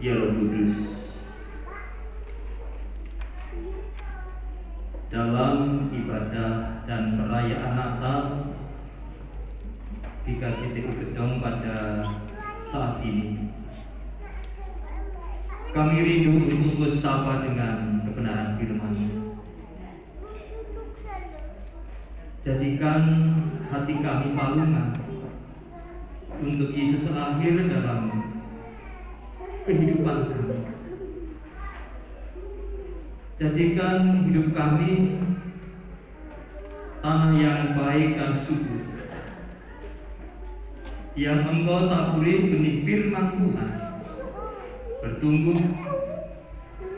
Ya Roh Kudus, dalam ibadah dan perayaan Natal di KJTU Gedong pada saat ini, kami rindu untuk bersama dengan kebenaran firman-Mu. Jadikan hati kami palungan untuk Yesus lahir dalam kehidupan kami. Jadikan hidup kami tanah yang baik dan subur, yang Engkau taburi benih firman Tuhan, bertumbuh,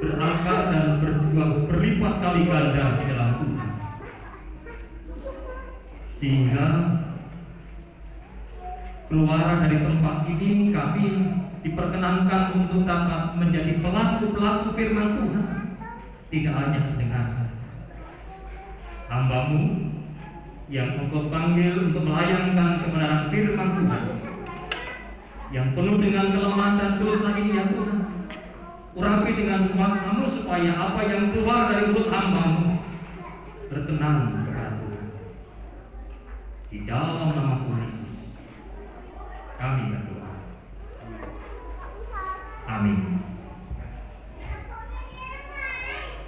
berakar dan berbuah berlipat kali ganda di dalam Tuhan, sehingga keluar dari tempat ini kami diperkenankan untuk dapat menjadi pelaku-pelaku firman Tuhan, tidak hanya mendengar saja. Hamba-Mu yang Engkau panggil untuk melayangkan kebenaran firman Tuhan, yang penuh dengan kelemahan dan dosa ini ya Tuhan, urapi dengan kuasa-Mu supaya apa yang keluar dari mulut hamba-Mu berkenan kepada Tuhan. Di dalam nama Tuhan Yesus kami berdoa. Amin.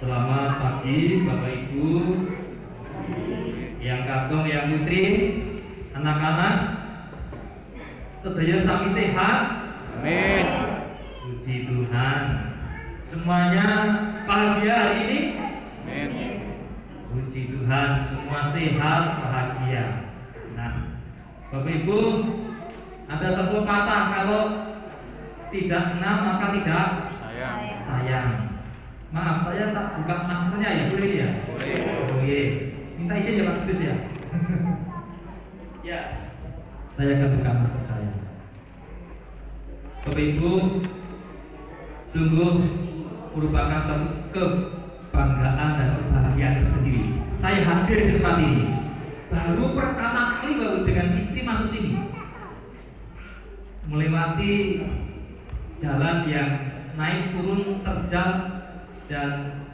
Selamat pagi Bapak Ibu, yang kakung, yang putri, anak-anak, sedaya sami sehat. Amin. Puji Tuhan. Semuanya bahagia hari ini. Amin. Puji Tuhan, semua sehat, bahagia. Nah, Bapak Ibu, ada satu kata, kalau tidak kenal maka tidak sayang. Maaf, saya tak buka maskernya ya, boleh ya? Boleh. Boleh. Minta izin ya Pak Kudus ya. Ya, saya akan buka masker saya. Bapak Ibu, sungguh merupakan suatu kebanggaan dan kebahagiaan tersendiri. Saya hadir di tempat ini. Baru pertama kali baru dengan istri masuk sini, melewati jalan yang naik turun terjal, dan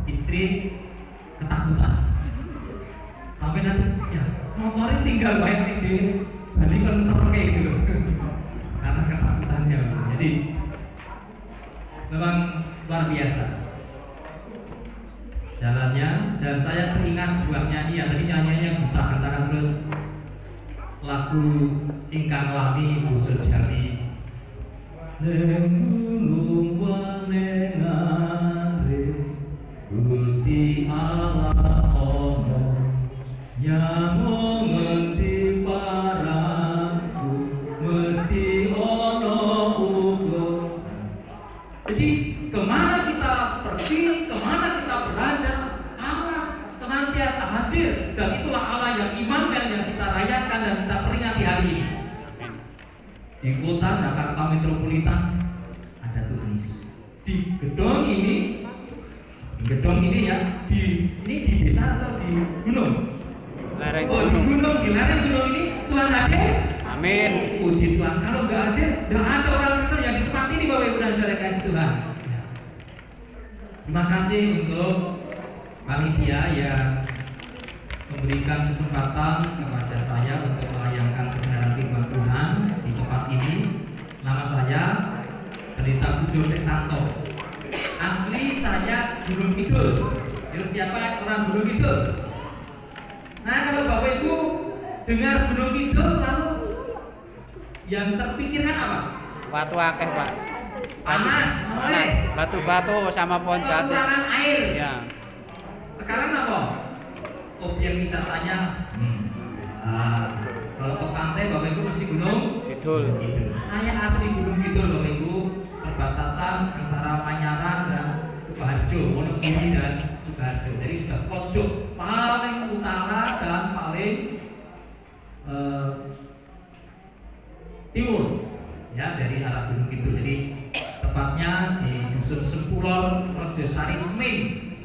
istri ketakutan sampai nanti ya motorin tinggal banyak di balik kan kayak gitu loh karena ketakutannya. Jadi memang luar biasa jalannya, dan saya teringat sebuah nyanyian, tadi nyanyiannya bentak-bentakan terus lagu ingkang lami basa Jawi. Gunung wanengare Gusti Allah ono nyamong ngendi paraku mesti ono uga. Jadi kemana kita pergi, kemana kita berada, Allah senantiasa hadir, dan itulah Allah yang Immanuel yang kita rayakan dan kita peringati hari ini. Di kota Jakarta metropolitan ada Tuhan Yesus. Di gedung ini ya, ini di desa atau di gunung? Lereng Oh, di gunung, di lereng gunung ini Tuhan hadir. Amin. Puji Tuhan. Kalau nggak hadir, nggak ada orang Kristen yang di tempat ini, Bapak Ibu dan Saudara kasih Tuhan. Terima kasih untuk panitia yang memberikan kesempatan kepada saya untuk melayangkan kebenaran firman Tuhan di tempat ini. Nama saya Pendeta Pujo Kristanto. Asli saya Gunung Kidul. Siapa orang Gunung Kidul? Nah, kalau Bapak Ibu dengar Gunung Kidul, lalu yang terpikirkan apa? Batu akeh, Pak. Panas, mulai. Batu-batu sama pohon jati. Kekurangan air. Ya. Sekarang apa? Objek wisatanya. Kalau ke pantai Bapak Ibu mesti Gunung Kidul. Saya asli Gunung Kidul Bapak Ibu, perbatasan antara Panyaran dan Sukoharjo, Wonogiri dan Sukoharjo. Jadi sudah pojok paling utara dan paling timur ya dari arah Gunung Kidul. Jadi tepatnya di Dusun Sempulor, Rejosari Seming,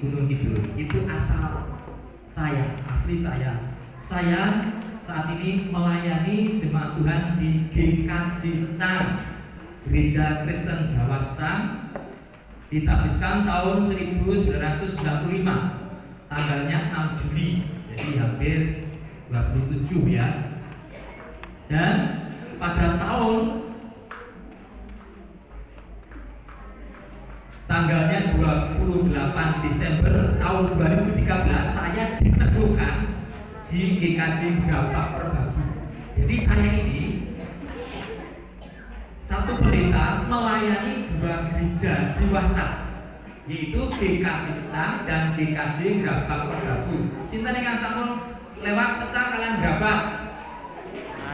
Gunung Kidul. Itu asal saya, asli saya. Saya saat ini melayani jemaat Tuhan di GKJ Secang. Gereja Kristen Jawa Cetang ditabiskan tahun 1995, tanggalnya 6 Juli, jadi hampir 27 ya. Dan pada tanggalnya 28 Desember tahun 2013 saya diteguhkan di GKJ Grapak Perbabu. Jadi saya ini satu pendeta melayani 2 gereja dewasa, yaitu GKJ Cetang dan GKJ Grapak Perbabu. Sinten ingkang sampun lewat Cetang kalian Grapak?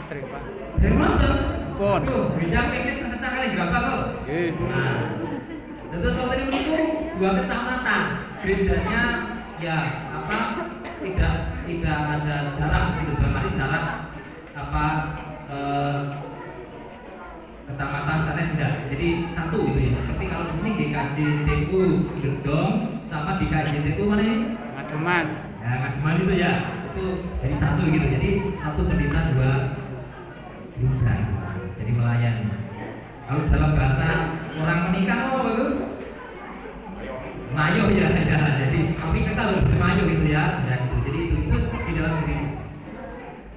Asri, Pak. Dari mana? Pun. Duh, gereja pipit ke Cetang kalian Grapak kok. Nggih. Nah, terus waktu ini itu 2 kecamatan, gerejanya ya tidak ada jarak gitu, dalam arti jarak kecamatan sana sudah. Jadi satu gitu ya. Seperti kalau di sini GKJ TU Gedong sama GKJ TU mana ini? Ngademan. Ya, Ngademan itu ya. Itu jadi satu gitu. Jadi satu pendeta 2 gereja. Jadi melayani. Kalau dalam bahasa orang menikah apa bagus? Mayo ya. Jadi kami kata mayo gitu ya. Ya gitu. Jadi itu di dalam gereja.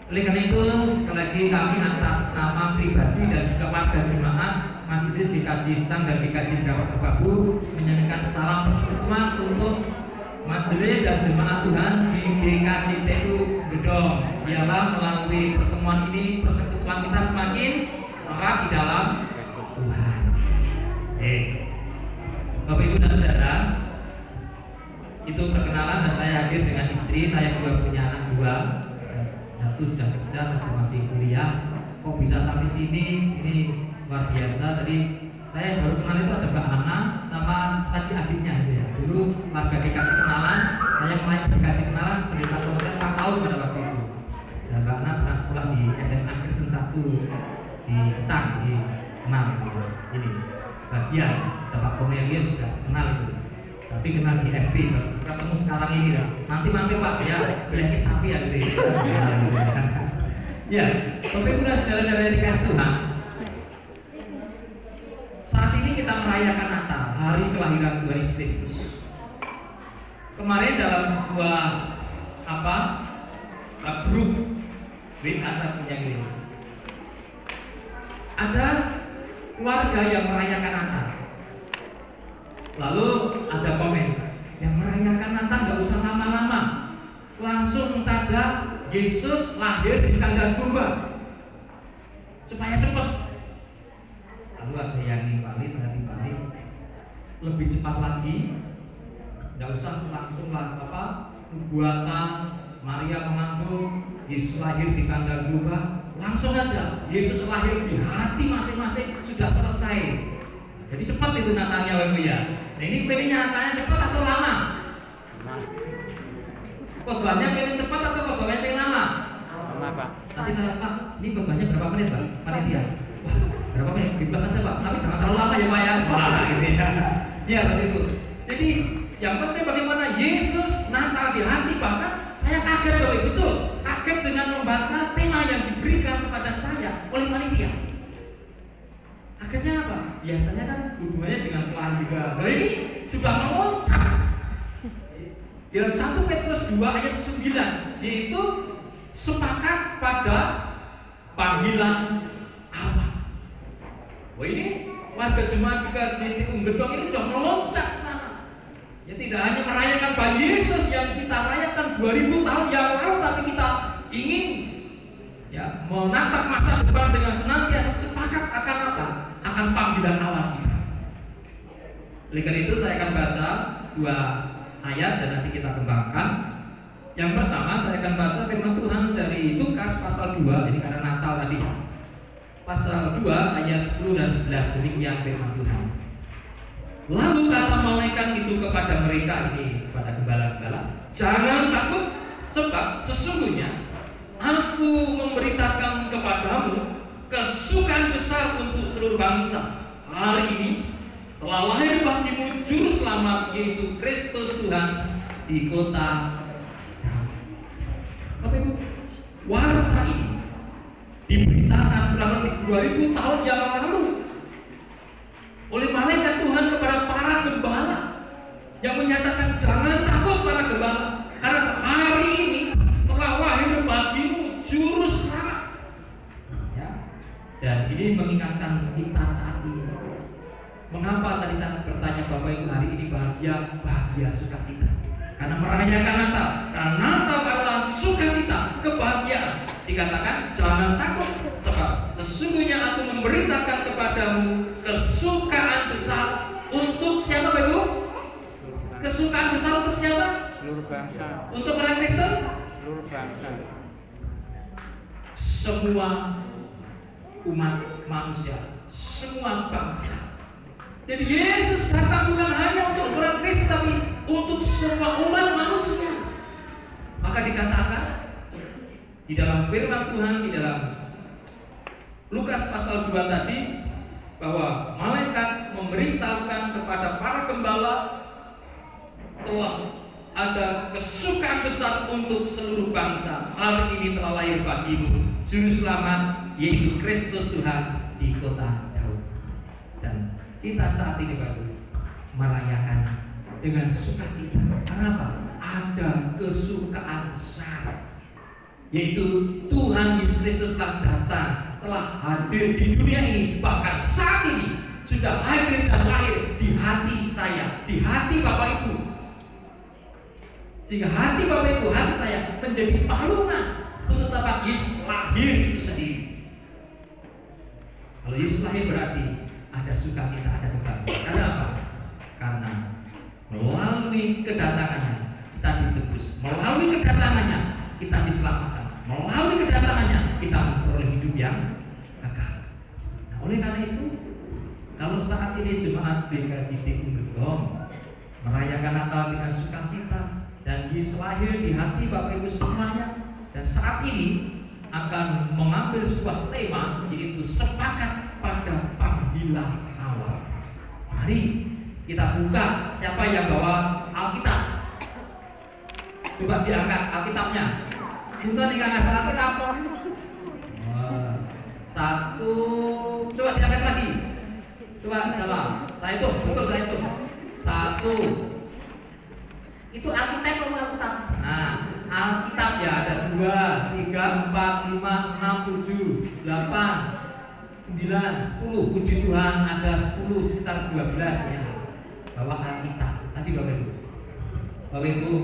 Oleh karena itu sekali lagi kami atas nama pribadi dan juga warga jemaat Majelis GKJ Cetang dan GKJ Grapak Perbabu menyampaikan salam persekutuan untuk majelis dan jemaat Tuhan di GKJ TU Gedong. Biarlah melalui pertemuan ini persekutuan kita semakin erat di dalam Tuhan. Bapak Ibu dan Saudara, itu perkenalan dan saya hadir dengan istri. Saya juga punya anak 2. Satu sudah kerja, satu masih kuliah. Kok bisa sampai sini? Ini luar biasa. Tadi saya baru kenal itu ada Mbak Hana sama tadi adiknya gitu ya. Dulu warga GKJ kenalan, saya mulai GKJ kenalan pendeta sosial 4 tahun pada waktu itu. Dan Mbak Hana pernah sekolah di SMA Kristen 1 di Cetang, di kenal itu. Ini bagian Pak Cornelius juga kenal itu. Tapi kenal di FB, ketemu sekarang ini lah. Nanti mampir Pak ya, beli sapi ya gitu. Ya, Bapak Ibu dan saudara-saudara yang dikasih Tuhan, saat ini kita merayakan Natal, hari kelahiran Tuhan Yesus Kristus. Kemarin dalam sebuah grup WA saya punya ini, ada keluarga yang merayakan Natal. Lalu ada komen, yang merayakan Natal nggak usah lama-lama, langsung saja Yesus lahir di kandang domba supaya cepat. Lalu ada yang nimpali, saya nimpali, lebih cepat lagi, nggak usah langsung buatan Maria mengandung, Yesus lahir di kandang domba, langsung aja Yesus lahir di hati masing-masing, sudah selesai. Jadi cepat itu Natalnya Bapak ya. Nah ini pilihnya Natalnya cepat atau lama? Khotbahnya pilih cepat atau khotbahnya pilih lama? Lama, Pak. Tadi saya Pak, ini khotbahnya berapa menit Pak? Panitia? Wah, berapa menit? Bebas saja Pak, tapi jangan terlalu lama ya Pak ya. Wah, gitu ya. Ya Bapak Ibu. Jadi yang penting bagaimana Yesus Natal di hati. Bahkan saya kaget Bapak Ibu, betul. Kaget dengan membaca tema yang diberikan kepada saya oleh panitia. Akhirnya apa? Biasanya kan hubungannya dengan kelahiran. Nah ini sudah meloncat. Dalam 1 Petrus 2 ayat 9, yaitu sepakat pada panggilan Allah. Wah ini warga jemaat GKJ TU Gedong ini sudah meloncat ke sana. Ya tidak hanya merayakan bayi Yesus yang kita rayakan 2000 tahun yang lalu, tapi kita ingin ya menatap masa depan dengan senantiasa sepakat akan apa? Akan panggilan awal kita. Oleh karena itu saya akan baca 2 ayat dan nanti kita kembangkan. Yang pertama saya akan baca firman Tuhan dari Lukas pasal 2, ini karena Natal tadi ya. Pasal 2 ayat 10 dan 11, demikian firman Tuhan. Lalu kata malaikat itu kepada mereka, ini kepada gembala-gembala, jangan takut, sebab sesungguhnya aku memberitakan kepadamu kesukaan besar untuk seluruh bangsa. Hari ini telah lahir bagimu juru selamat, yaitu Kristus Tuhan di kota Daud. Tapi warta ini diberitakan kurang lebih 2000 tahun yang lalu ini mengingatkan kita saat ini. Mengapa tadi saya bertanya Bapak Ibu hari ini bahagia sukacita? Karena merayakan Natal. Karena Natal adalah sukacita, kebahagiaan. Dikatakan jangan takut, sebab sesungguhnya aku memberitakan kepadamu kesukaan besar untuk siapa Bapak Ibu? Kesukaan besar untuk siapa? Seluruh bangsa. Untuk orang Kristen? Seluruh bangsa. Semua umat manusia, semua bangsa. Jadi Yesus datang bukan hanya untuk orang Kristen, tapi untuk semua umat manusia. Maka dikatakan di dalam firman Tuhan, di dalam Lukas pasal 2 tadi, bahwa malaikat memberitahukan kepada para gembala telah ada kesukaan besar untuk seluruh bangsa. Hari ini telah lahir bagimu Juru Selamat, yaitu Kristus Tuhan di kota Daud. Dan kita saat ini baru merayakan dengan sukacita. Kenapa? Ada kesukaan besar, yaitu Tuhan Yesus Kristus telah datang, telah hadir di dunia ini, bahkan saat ini sudah hadir dan lahir di hati saya, di hati Bapak Ibu. Sehingga hati Bapak Ibu, hati saya menjadi palungan untuk tempat Yesus lahir itu sendiri. Kalau Yesus lahir berarti ada sukacita, ada kebanggaan. Karena apa? Karena melalui kedatangannya kita ditebus, melalui kedatangannya kita diselamatkan, melalui kedatangannya kita memperoleh hidup yang kekal. Nah, oleh karena itu, kalau saat ini jemaat BKJT Unggedong merayakan Natal dengan sukacita dan Yesus lahir di hati Bapak Ibu semuanya, dan saat ini akan mengambil sebuah tema, yaitu sepakat pada panggilan awal. Mari kita buka. Siapa yang bawa Alkitab? Coba diangkat Alkitabnya. Sinten ingkang ngasal Alkitab? Satu. Coba diangkat lagi. Coba siapa? Saya hitung, betul saya hitung. Satu. Itu Alkitab atau Alkitab? Nah, Alkitab ya ada 2, 3, 4, 5, 6, 7, 8, 9, 10. Puji Tuhan ada 10, sekitar 12 ya. Bawa Alkitab. Tadi Bapak Ibu. Bapak Ibu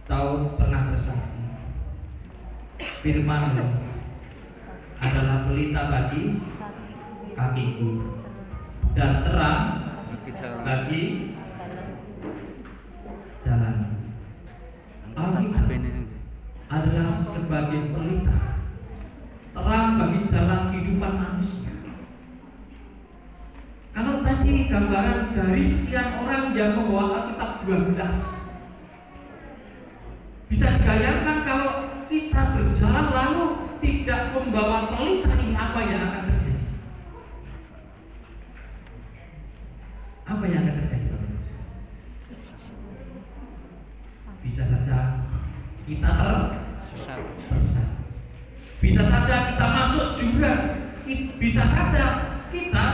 tahu pernah bersaksi firman adalah pelita bagi kakiku dan terang bagi jalan. Alkitab adalah sebagai pelita, terang bagi jalan kehidupan manusia. Kalau tadi gambaran dari sekian orang yang membawa Alkitab 12, bisa dibayangkan kalau kita berjalan lalu tidak membawa pelita ini, apa yang akan terjadi? Apa yang akan terjadi? Bisa saja kita tersesat, bisa saja kita masuk jurang, bisa saja kita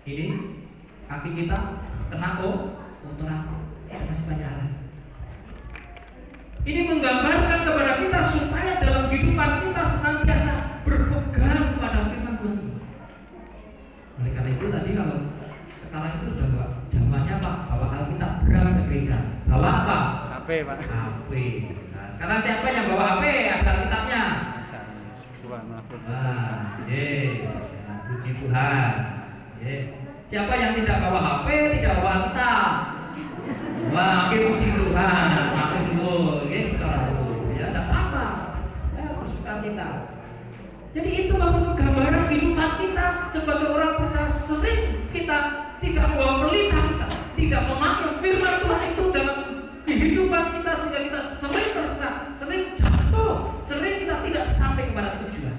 ini kaki kita kena kotoran, masih banyak hal. Ini menggambarkan kepada kita supaya dalam kehidupan kita senantiasa berpegang pada firman Tuhan. Oleh karena itu tadi kalau sekarang itu sudah Pak, zamannya Pak, bawa Alkitab berang ke gereja. Bawa apa? HP Pak. HP. Nah, sekarang siapa yang bawa HP? Ada Alkitabnya. Nah, puji Tuhan. Siapa yang tidak bawa HP, tidak bawa Alkitab? Wah, puji Tuhan. Makin dulu, saudaraku. Ya, tidak apa-apa. Ya, bersukacita. Jadi itu memang gambaran kehidupan kita sebagai orang percaya. Sering kita tidak membawa pelita kita, tidak memakai firman Tuhan itu dalam kehidupan kita, sehingga kita sering tersesat, sering jatuh, sering kita tidak sampai kepada tujuan.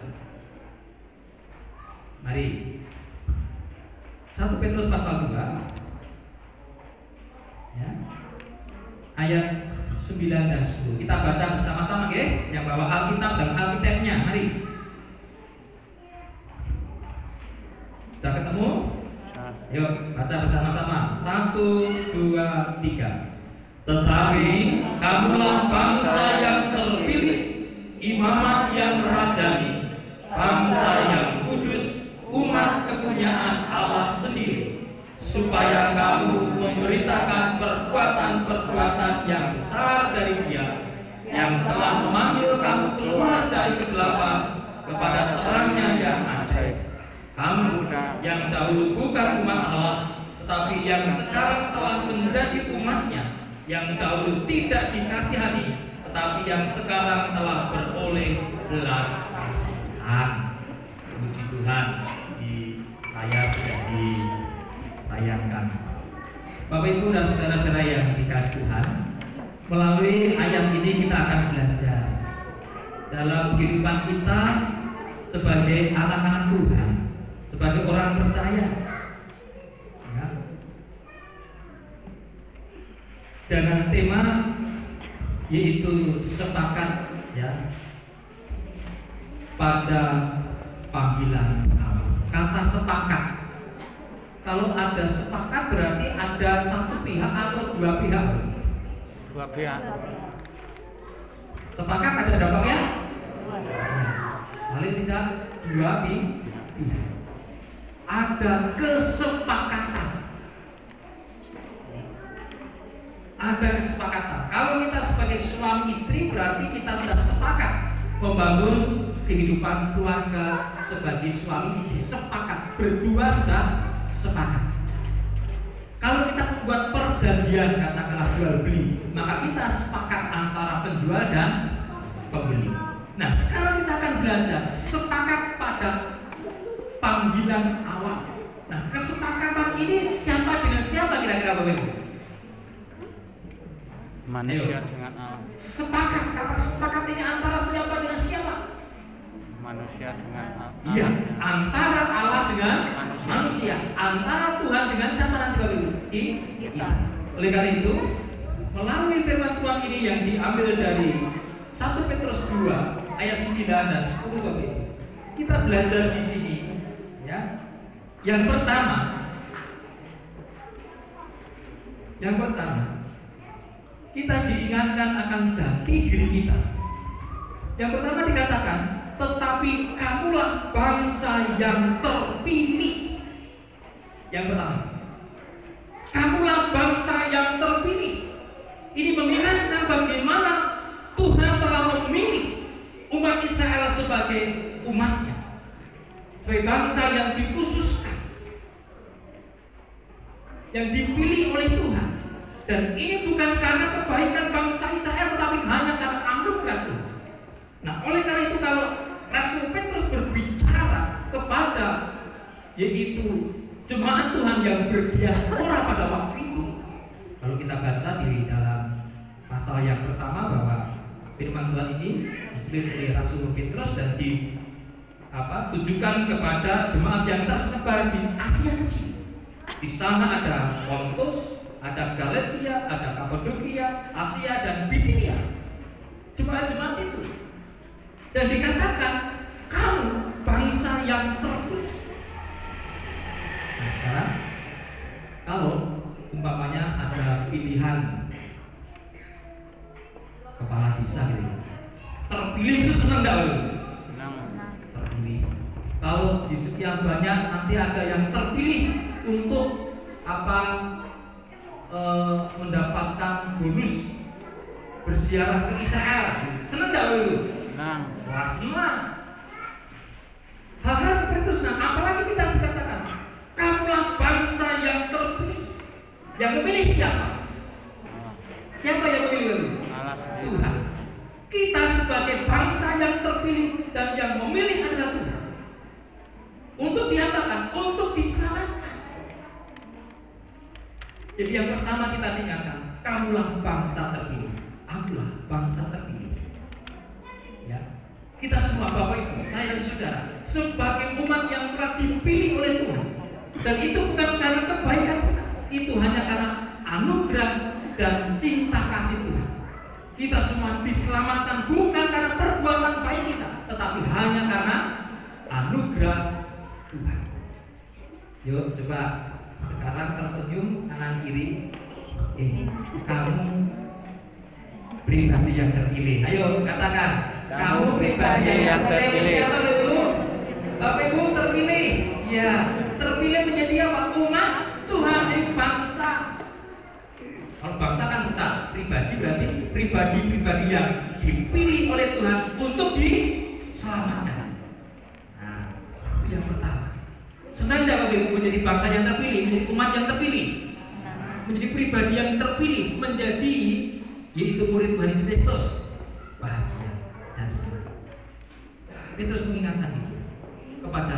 Mari 1 Petrus pasal 2 ya, ayat 9 dan 10. Kita baca bersama-sama ya, yang bawa Alkitab dan Alkitabnya. Mari. Sudah ketemu? Yuk baca bersama-sama. 1, 2, 3. Tetapi kamulah bangsa yang terpilih, imamat yang rajani, bangsa yang kudus, umat kepunyaan Allah sendiri, supaya kamu memberitakan perbuatan-perbuatan yang besar dari Dia yang telah memanggil kamu keluar dari kegelapan kepada terangnya yang ajaib. Kamu yang dahulu bukan umat Allah, tetapi yang sekarang telah menjadi umatnya, yang dahulu tidak dikasihani, tetapi yang sekarang telah beroleh belas kasihan. Puji Tuhan, di layar sudah ditayangkan. Bapak Ibu dan saudara-saudara yang dikasih Tuhan, melalui ayat ini kita akan belajar dalam kehidupan kita sebagai anak-anak Tuhan, sebagai orang percaya, ya, dengan tema yaitu sepakat, ya, pada panggilan Allah. Kata sepakat, kalau ada sepakat berarti ada satu pihak atau dua pihak? Dua pihak. Sepakat ada berapa pihak? Paling tidak dua pihak. Ada kesepakatan. Ada kesepakatan. Kalau kita sebagai suami istri berarti kita sudah sepakat membangun kehidupan keluarga sebagai suami istri. Sepakat, berdua sudah sepakat. Kalau kita buat perjanjian, katakanlah jual beli, maka kita sepakat antara penjual dan pembeli. Nah, sekarang kita akan belajar sepakat pada panggilan awal. Nah, kesepakatan ini siapa dengan siapa kira-kira Bapak Ibu? Manusia dengan Allah. Sepakat, kata sepakat ini antara siapa dengan siapa? Manusia dengan Allah. Iya, antara Allah dengan manusia, antara Tuhan dengan siapa nanti Bapak Ibu? Kita. Oleh karena itu, melalui firman Tuhan ini yang diambil dari 1 Petrus 2 ayat 9 dan 10 Bapak Ibu, kita belajar di sini, ya. Yang pertama, kita diingatkan akan jati diri kita. Yang pertama dikatakan, tetapi kamulah bangsa yang terpilih. Yang pertama, kamulah bangsa yang terpilih. Ini mengingatkan bagaimana Tuhan telah memilih umat Israel sebagai umatnya, sebagai bangsa yang dikhususkan, yang dipilih oleh Tuhan. Dan ini bukan karena kebaikan bangsa Israel, tetapi hanya karena anugerah Tuhan. Nah, oleh karena itu kalau Rasul Petrus berbicara kepada yaitu jemaat Tuhan yang berdiaspora pada waktu itu, kalau kita baca di dalam pasal yang pertama bahwa firman Tuhan ini ditulis oleh Rasul Petrus dan ditujukan kepada jemaat yang tersebar di Asia Kecil. Di sana ada Pontus, ada Galatia, ada Kapadokia, Asia dan Bitinia. Jemaat-jemaat itu. Dan dikatakan kamu bangsa yang terpilih. Nah, sekarang kalau umpamanya ada pilihan kepala desa gitu, terpilih itu senang enggak? Terpilih. Kalau di sekian banyak nanti ada yang terpilih untuk mendapatkan bonus berziarah ke Israel, senang enggak itu? Senang. Wah, senang. Hal-hal seperti itu senang. Apalagi kita dikatakan kamulah bangsa yang terpilih. Yang memilih siapa? Siapa yang memilih itu? Tuhan. Kita sebagai bangsa yang terpilih dan yang memilih adalah Tuhan. Untuk diapakan? Untuk diselamatkan. Jadi yang pertama kita diingatkan, kamulah bangsa terpilih. Akulah bangsa terpilih. Ya. Kita semua Bapak Ibu, saya dan saudara, sebagai umat yang telah dipilih oleh Tuhan. Dan itu bukan karena kebaikan kita, itu hanya karena anugerah dan cinta kasih Tuhan. Kita semua diselamatkan bukan karena perbuatan baik kita, tetapi hanya karena anugerah Tuhan. Yuk coba sekarang tersenyum kanan kiri. Kamu pribadi yang terpilih. Ayo katakan, Kamu pribadi yang terpilih. Siapa itu? Bapak Ibu terpilih. Ya, terpilih menjadi apa? Umat Tuhan, dari bangsa. Kalau bangsa kan besar, pribadi berarti pribadi-pribadi yang dipilih oleh Tuhan untuk diselamatkan. Nah, itu yang pertama. Senang tidak Bapak Ibu menjadi bangsa yang terpilih, menjadi umat yang terpilih, menjadi pribadi yang terpilih, menjadi yaitu murid Tuhan Yesus Kristus. Bahagia dan senang. Kita terus mengingatkan itu kepada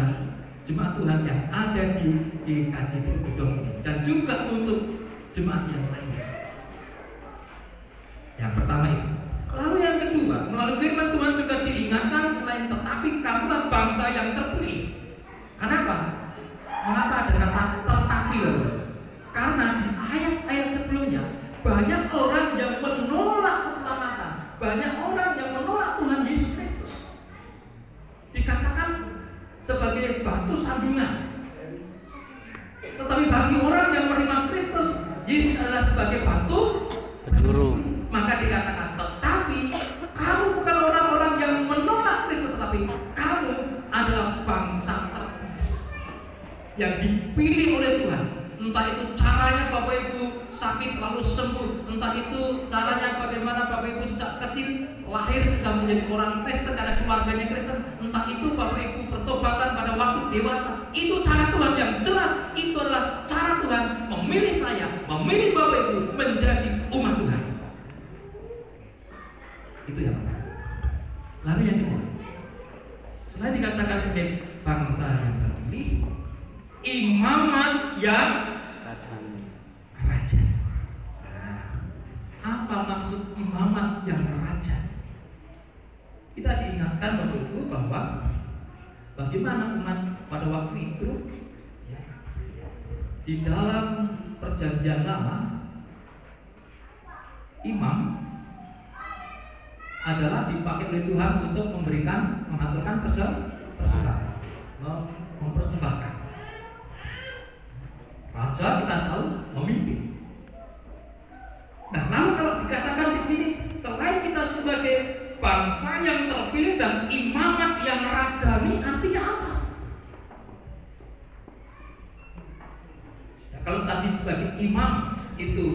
jemaat Tuhan yang ada di KJP Gedong ini, dan juga untuk jemaat yang lainnya. Yang pertama itu. Lalu yang kedua, melalui firman Tuhan juga diingatkan selain tetapi kamulah bangsa yang terpilih. Kenapa? Mengapa ada kata tetapi lalu? Karena di ayat-ayat sebelumnya banyak orang yang menolak keselamatan, banyak orang yang menolak Tuhan Yesus Kristus. Dikatakan sebagai batu sandungan. Tetapi bagi orang yang menerima Kristus, Yesus adalah sebagai batu penjuru. Maka dikatakan, tetapi kamu bukan orang-orang yang menolak Kristus, tetapi kamu adalah bangsa terpilih yang dipilih oleh Tuhan. Entah itu caranya Bapak Ibu sakit lalu sembuh, entah itu caranya bagaimana Bapak Ibu sejak kecil lahir sudah menjadi orang Kristen, ada keluarganya Kristen, entah itu Bapak Ibu pertobatan pada waktu dewasa. Itu cara Tuhan yang jelas. Itu adalah cara Tuhan memilih saya, memilih Bapak Ibu menjadi umat Tuhan. Itu yang pertama. Lalu yang kedua, selain dikatakan sebagai bangsa yang terpilih, imamat yang raja. Nah, apa maksud imamat yang raja? Kita diingatkan Bapak Ibu bahwa bagaimana umat pada waktu itu ya, di dalam perjanjian lama, imam adalah dipakai oleh Tuhan untuk mengaturkan persembahan, mempersembahkan. Raja kita selalu memimpin. Nah, lalu kalau dikatakan di sini, selain kita sebagai bangsa yang terpilih dan imamat yang rajani, artinya apa? Ya, kalau tadi sebagai imam itu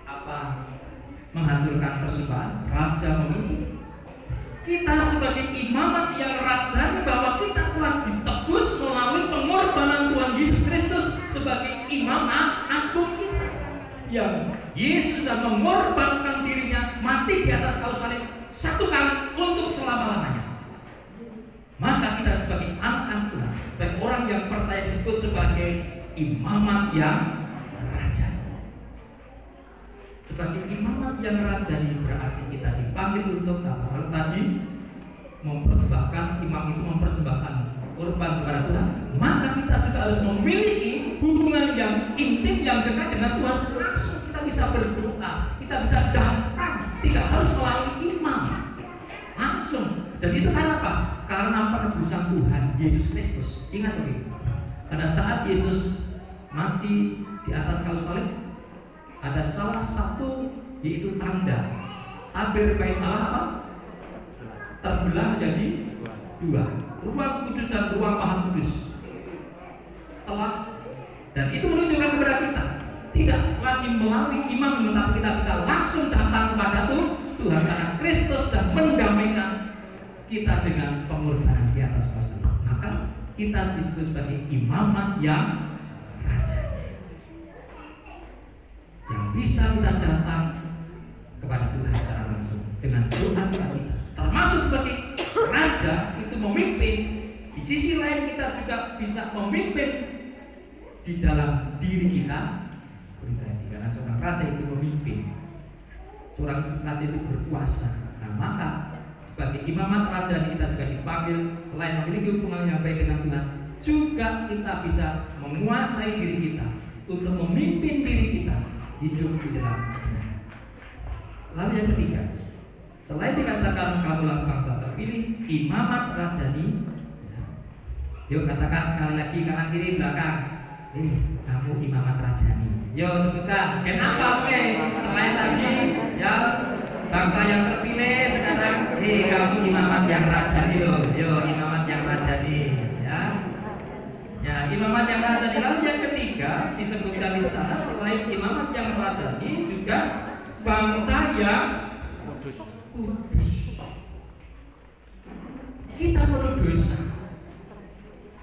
apa? Menghaturkan persembahan, raja memimpin. Kita sebagai imamat yang rajani, bahwa kita telah ditebus melalui pengorbanan Tuhan Yesus Kristus sebagai imam agung kita, yang Yesus sudah mengorbankan dirinya mati di atas kayu salib satu kali untuk selama-lamanya. Maka kita sebagai anak-anak Tuhan, sebagai orang yang percaya, disebut sebagai imamat yang rajani. Sebagai imamat yang rajani berarti kita dipanggil untuk apa? Kalau tadi mempersembahkan, imam itu mempersembahkan kurban kepada Tuhan, maka kita juga harus memiliki hubungan yang intim, yang dekat dengan Tuhan. Langsung kita bisa berdoa, kita bisa datang, tidak harus melalui imam, langsung. Dan itu karena apa? Karena penebusan Tuhan Yesus Kristus. Ingat begitu, pada saat Yesus mati di atas kayu salib, ada salah satu yaitu tanda tabir bait Allah apa? Terbelah menjadi dua, ruang kudus dan ruang maha kudus. Dan itu menunjukkan kepada kita tidak lagi melalui imam, tetapi kita bisa langsung datang kepada Tuhan, karena Kristus sudah mendamaikan kita dengan pengorbanan di atas kayu salib. Maka kita disebut sebagai imamat yang raja, yang bisa kita datang kepada Tuhan secara langsung dengan doa kita, termasuk sebagai raja itu memimpin. Di sisi lain kita juga bisa memimpin di dalam diri kita pribadi, karena seorang raja itu memimpin, seorang raja itu berkuasa. Nah, maka sebagai imamat raja kita juga dipanggil, selain memiliki hubungan yang baik dengan Tuhan, juga kita bisa menguasai diri kita untuk memimpin diri kita hidup di dalam benar. Lalu yang ketiga, selain dikatakan kamulah bangsa terpilih, imamat rajani, yuk katakan sekali lagi, kanan kiri belakang, kamu imamat rajani. Yo sebutkan, dan apa? Oke, selain tadi ya Bangsa yang terpilih sekarang, kamu imamat yang rajani loh. Yo, imamat yang rajani, ya. Ya, imamat yang rajani. Lalu yang ketiga disebutkan di sana selain imamat yang rajani juga bangsa yang kudus. Kita penuh dosa,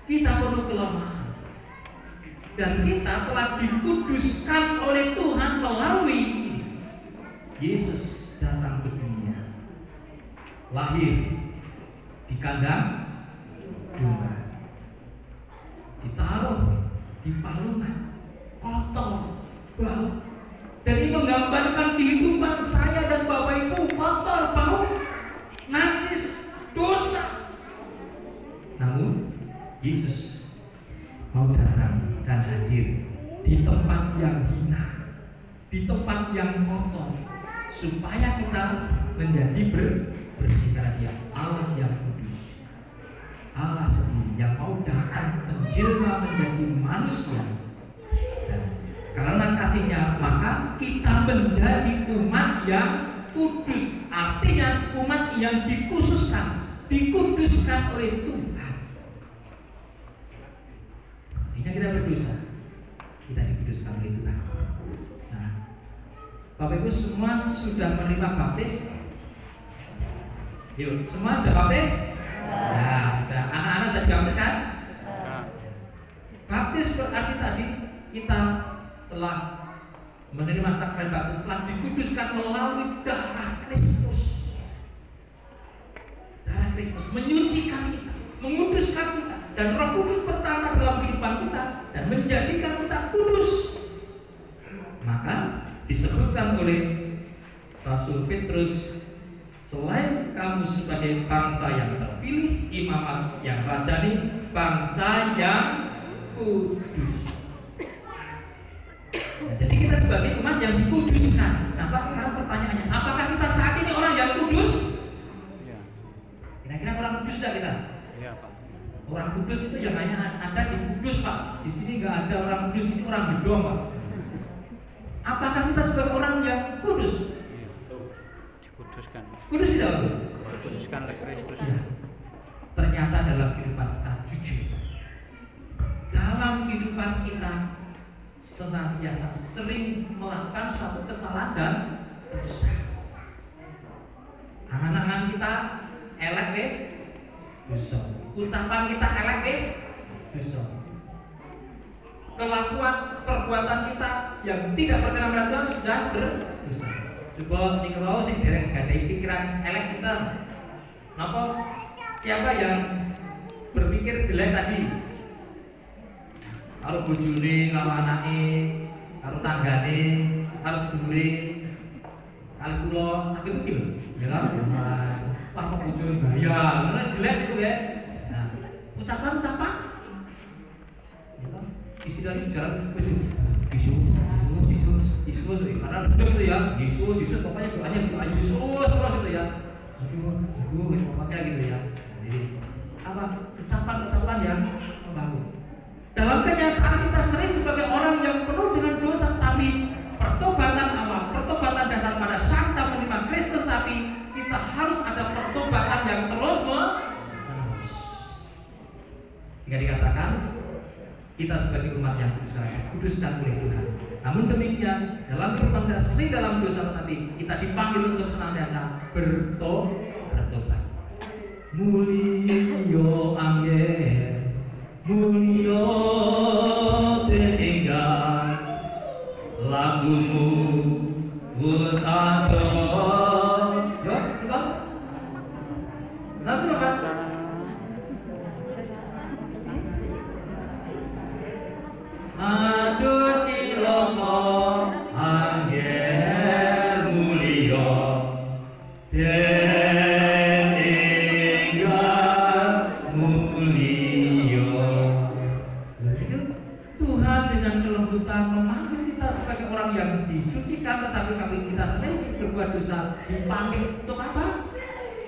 kita penuh kelemahan, dan kita telah dikuduskan oleh Tuhan melalui Yesus datang ke dunia, lahir di kandang domba, ditaruh di palungan, kotor, bau, dan ini menggambarkan kehidupan saya dan Bapak Ibu kotor, bau, najis, dosa. Namun Yesus mau datang dan hadir di tempat yang hina, di tempat yang kotor, supaya kita menjadi bersih karena Dia Allah yang kudus, Allah sendiri yang mau datang menjelma menjadi manusia. Dan karena kasih-Nya maka kita menjadi umat yang kudus, artinya umat yang dikhususkan, dikuduskan oleh Tuhan. Artinya kita berdosa, kita dikuduskan oleh Tuhan. Bapak Ibu semua sudah menerima baptis? Yuk, semua sudah baptis? Ya, sudah. Anak-anak sudah dibaptis kan? Baptis berarti tadi kita telah menerima sakramen baptis, telah dikuduskan melalui darah Kristus. Darah Kristus menyucikan kita, menguduskan kita, dan Roh Kudus bertata dalam kehidupan kita dan menjadikan kita kudus. Maka disebutkan oleh Rasul Petrus, selain kamu sebagai bangsa yang terpilih, imamat yang rajani, bangsa yang kudus. Nah, jadi kita sebagai umat yang dikuduskan. Nah, sekarang pertanyaannya, apakah kita saat ini orang yang kudus? Kira-kira orang kudus tidak kita? Iya, Pak. Orang kudus itu yang hanya ada di Kudus, Pak. Di sini nggak ada orang kudus, ini orang gedong, Pak. Apakah kita sebagai orang yang kudus? Iya, dikuduskan. Kudus tidak, Bu? Dikuduskan oleh Kristus. Ya. Ternyata dalam kehidupan kita jujur. Dalam kehidupan kita senantiasa sering melakukan suatu kesalahan dan dosa. Angan-angan kita elek wis dosa. Ucapan kita elek wis dosa. Kelakuan perbuatan kita yang tidak berkenan pada Tuhan sudah berdosa. Coba nih kalau sing dereng gadai pikiran elek sinten. Napa? Siapa yang berpikir jelek tadi? Karo bojone, karo anake, karo tanggane, karo sedulure, kali kula sakit itu lho. Ya kan? Wah kok bojone bahaya, terus jelek itu ya. Nah, ucapan-ucapan istilah di jalan Yesus karena betul itu ya, Yesus pokoknya doanya doa Yesus terus itu ya. Aduh pokoknya gitu ya. Jadi apa ucapan yang membangun. Dalam kenyataan kita sering sebagai orang yang penuh dengan dosa, tapi pertobatan awal, pertobatan dasar pada saat kita menerima Kristus, tapi kita harus ada pertobatan yang terus menerus. Sehingga dikatakan kita sebagai umat yang kuduskan oleh Tuhan. Namun demikian, dalam kehidupan kita sering dalam dosa, tapi kita dipanggil untuk senantiasa bertobat. Mulio angin, mulio tinggal, lagumu wis ada. Yo, coba. Lagu apa? Aduh ciloko angger mulio den ingkang mulio. Itu Tuhan dengan kelembutan memanggil kita sebagai orang yang disucikan, tetapi kami kita sendiri berbuat dosa dipanggil untuk apa?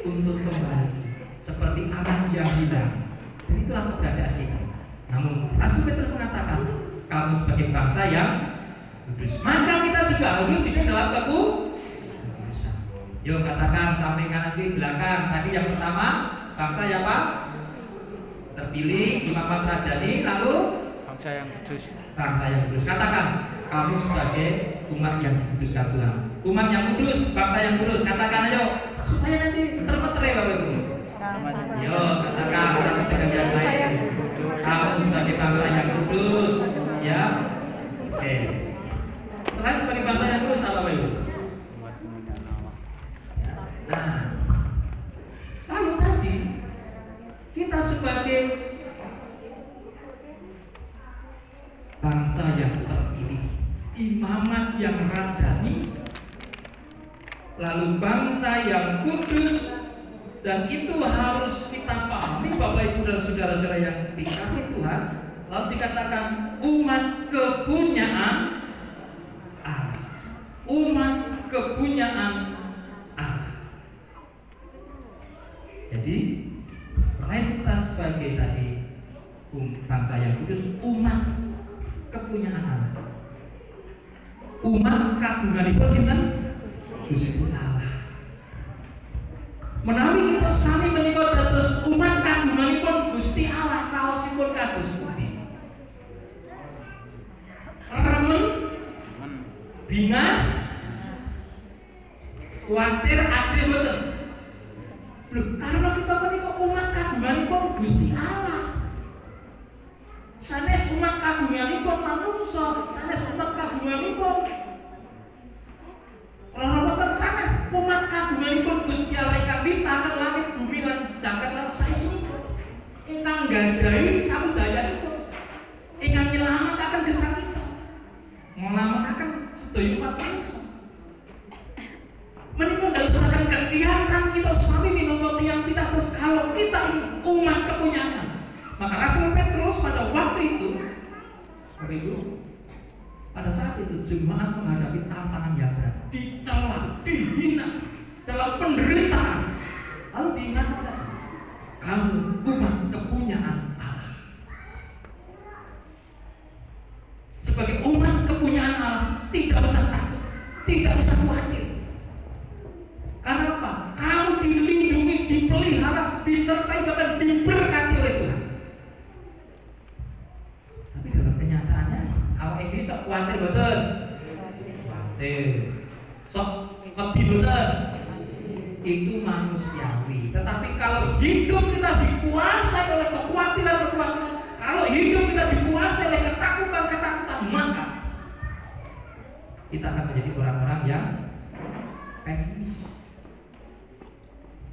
Untuk kembali seperti anak yang hilang. Dan itulah keberadaan kita. Namun Rasul Petrus mengatakan, kamu sebagai bangsa yang kudus, maka kita juga harus hidup dalam kekudusan. Yuk katakan samping kanan kiri belakang. Tadi yang pertama bangsa ya Pak? Terpilih imamat rajani, lalu Bangsa yang kudus. bangsa yang kudus. Katakan kamu sebagai umat yang dikuduskan Tuhan. Umat yang kudus, bangsa yang kudus. Katakan ayo supaya nanti terpeter ya Bapak Ibu. Yo katakan satu dengan yang lain. Kamu sebagai bangsa yang kudus, ya. Oke. Selain sebagai bangsa yang kudus apa Bapak Ibu? Umat kemuliaan Allah. Nah, lalu tadi kita sebagai bangsa yang terpilih, imamat yang rajani, lalu bangsa yang kudus, dan itu harus kita pahami Bapak Ibu dan saudara-saudara yang dikasih Tuhan. Lalu dikatakan umat kepunyaan Allah, umat kepunyaan Allah. Jadi selain kita sebagai tadi bangsa yang kudus, umat kepunyaan Allah, umat kagunganipun sinten? Gusti Allah. Menawi kita sami menika dados umat kagunganipun Gusti Allah, raosipun kados pundi? Remen, bingah, kuatir, ajri boten. Loh, karena kita menika umat kagunganipun Gusti Allah. Sanes umat kagunganipun manungsa, sanes umat kagunganipun Rahmatan sanes umat kagunganipun Gusti Allah ingkang witaken langit bumi lan jagat lan saesunipun, ingkang nggadhahi samudayanipun, ingkang nyelamataken gesang kita, nyelamataken sedaya umat manusia. Menika ndadosaken kegiatan kita sami minangka tiyang pitados kalau kita ini umat kepunyaan. Maka Rasul Petrus pada waktu itu, Bapak Ibu, pada saat itu jemaat menghadapi tantangan yang berat, dicela, dihina, dalam penderitaan. Lalu diingatkan, kamu umat kepunyaan Allah. Sebagai umat kepunyaan Allah, tidak usah takut, tidak usah khawatir. Karena apa? Kamu dilindungi, dipelihara, disertai bahkan diberkati oleh Tuhan. Tapi dalam kenyataannya, awak iki sok kuatir boten? Kuatir. Sok wedi boten? Itu manusiawi. Tetapi kalau hidup kita dikuasai oleh kekhawatiran-kekhawatiran, kalau hidup kita dikuasai oleh ketakutan-ketakutan, maka kita akan menjadi orang-orang yang pesimis.